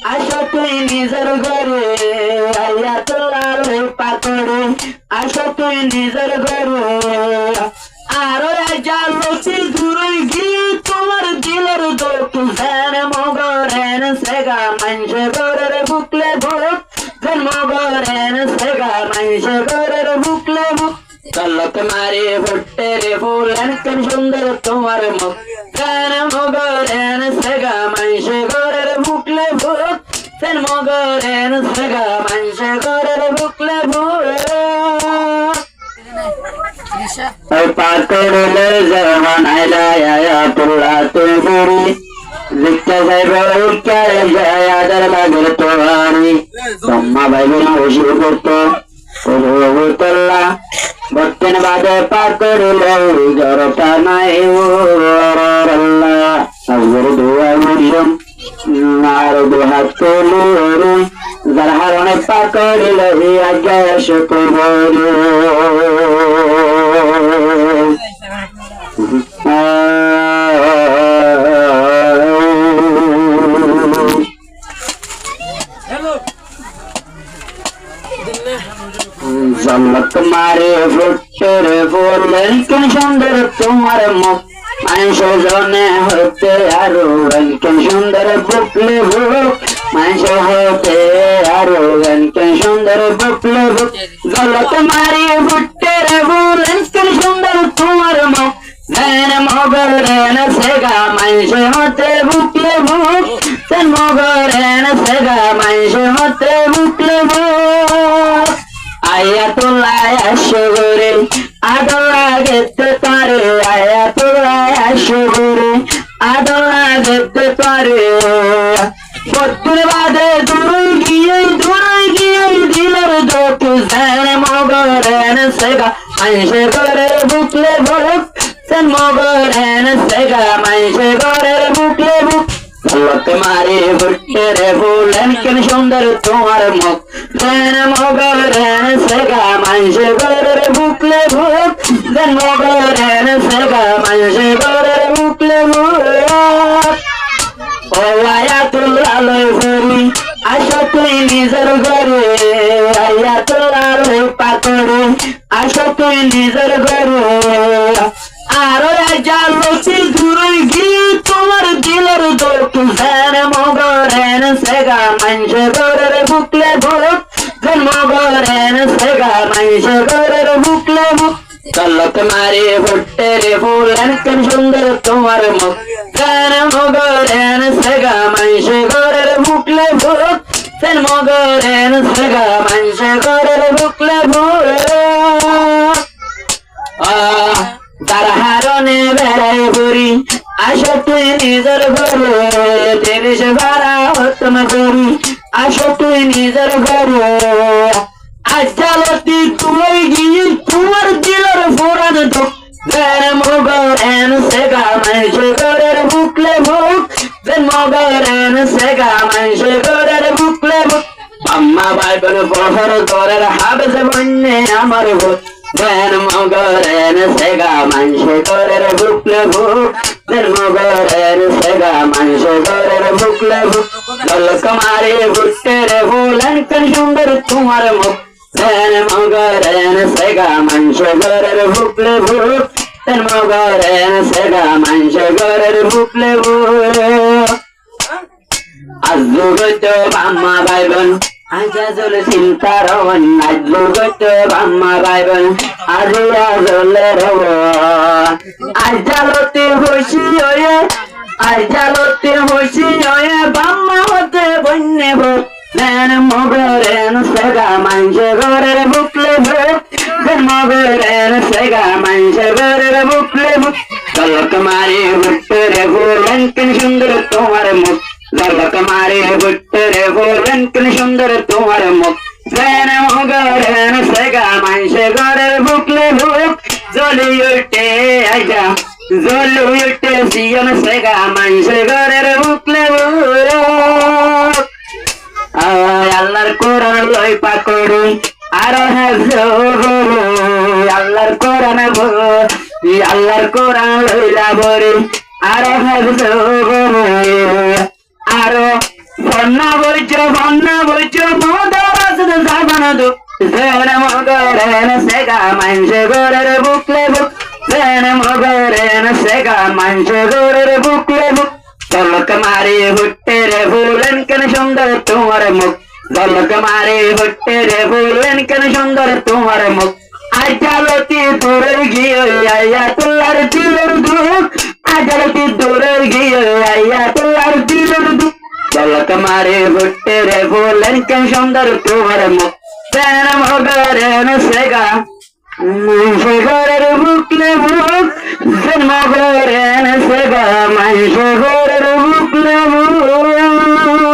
আসো তুই নিজের ঘরে আইয়া তোলার পাকড়ে আসো তুই নিজের ঘরে আরো রাজা লসি দূরে গিয়ে তোমার দিলের দোক ধ্যান মগরেন সেগা মানুষ ঘরের বুকলে বুক ধ্যান মগরেন সেগা মানুষ ঘরের বুকলে বুক কলক মারে ভুট্টে রে ফুলেন কেন সুন্দর তোমার মুখ ধ্যান মগরেন সেগা মানুষ ঘরের বুকলে বুক ধ্যান মগরেন সেগা মানুষ ঘরের বুকলে বুক পাকড়লে জমান আয়া তোলা তুই বুড়ি জিজ্ঞা সাহেব উচ্চারে যায় আদার লাগের তোয়ারি তোমা ভাই বোন বসে করতো তোল্লা বর্তন বাদে পাকড়লে জড়তা নাই ওল্লা আজর দোয়া মুরিয়ম আর দুহাত তোলুরে যার হারণে পাকড়লে আজ্ঞা শুকর জল্লত মারে ফুটের ফুলেন কেন সুন্দর তোমার মুখ মানুষ জনে হতে আরো কেন সুন্দর বুকলে বুক মানুষ হতে আরো কেন সুন্দর বুকলে বুক জল্লত মারে ফুটের ফুলেন কেন সুন্দর তোমার মুখ ধ্যান মগরেন সেগা মানুষ হতে বুকলে বুক ধ্যান মগরেন সেগা মানুষ হতে বুকলে বুক আয়া তোলায় আসো গোরে আদলা গেতে পারে আয়া তোলায় আসো গোরে আদলা গেতে পারে বত্তর বাদে দূরে গিয়ে দিলের দোক ধ্যান মগরেন সেগা মানুষ ঘরের বুকলে বুক ধ্যান মগরেন সেগা মানুষ ঘরের বুকলে বুক কলক মারে ভুট্টের ফুলেন কেন সুন্দর তোমার মুখ ধ্যান মগরেন সেগা মানুষ ঘরের বুকলে বুক ধ্যান মগরেন সেগা মানুষ ঘরের বুকলে বুক ও আয়া তোলা লই ফুরি আসো তুই নিজের ঘরে আয়া তোলা লই পাকড়ে আসো তুই নিজের ঘরে আরো রাজা লসি দূরে গিয়ে তোমার দিলের দোক ধ্যান মগরেন সেগা মানুষ ঘরের বুকলে বুক ধ্যান মগরেন সেগা মানুষ ঘরের বুকলে বুক কলক মারে ভুট্টের ফুলেন কেন সুন্দর তোমার মুখ ধ্যান মগরেন সেগা মানুষ ঘরের বুকলে বুক ধ্যান মগরেন সেগা মানুষ ঘরের বুকলে বুক তার হারণে বেড়াই বুড়ি আসো তুই নিজের ঘরে জিনিস ভাড়া হতম করি আসো তুই নিজের ঘরে আজালতি তুই গিয়ে তোমার দিলের ফোরান দুঃখ ধ্যান মগরেন সেগা মানুষ ঘরের বুকলে বুক ধ্যান মগরেন সেগা মানুষ ঘরের বুকলে বুক আম্মা বাইবেল বহর ঘরের হাবেস বন্যে আমার বুক ধ্যান মগরেন সেগা মানুষ ঘরের বুকলে বুক ধ্যান মগরেন সেগা মানুষ ঘরের বুকলে বুক কলক মারে ভুট্টের ফুলেন কেন সুন্দর তোমার মুখ ধ্যান মগরেন সেগা মানুষ ঘরের বুকলে বুক ধ্যান মগরেন সেগা মানুষ ঘরের বুকলে বুক আজু গত আম্মা বাইবেল আজাজল চিন্তা রবন আজু গত আম্মা বাইবেল আজলে রবন আজালতে হইছি হয়ে আজালতে হইছি হয়ে বাম্মা হতে বন্যে বুক ধ্যান মগরেন সেগা মানুষ ঘরের বুকলে বুক ধ্যান মগরেন সেগা মানুষ ঘরের বুকলে বুক কলক মারে ভুট্টের ফুলেন কেন সুন্দর তোমার মুখ কলক মারে ভুট্টের ফুলেন কেন সুন্দর তোমার মুখ ধ্যান মগরেন সেগা মানুষ ঘরের বুকলে বুক জ্বলি উঠে আইজা জ্বলি উঠে সিয়ন সেগা মানুষ ঘরের বুকলে বুক আল্লাহর কোরআন লই পাকড়ি আর আল্লাহর কোরআন আল্লাহর কোরআন লইলা বরে আর আরো বন্যা বইচ মদর আসতে যাবানা দু জেন মগরেন সেগা মানসে গোরের বুকলে বুক জেন মগরেন সেগা মানসে গোরের বুকলে বুক ঝলক মারি হুট্টে রে ফুলেন কেন সুন্দর তোমার মুখ ঝলক মারি হুট্টে রে ফুলেন কেন সুন্দর তোমার মুখ আজালতি দূরের গিয়ে আইয়া তোলার দিলের দুঃখ আজালতি দূরের গিয়ে আইয়া তোলার দিলের দুঃখ ঝলক মারি হুট্টে রে ফুলেন কেন সুন্দর তোমার মুখ জেন মগরেন সেগা মানসে গোরের বুকলে বুক জেন মগরেন সেগা মানসে গোরের বুকলে বুক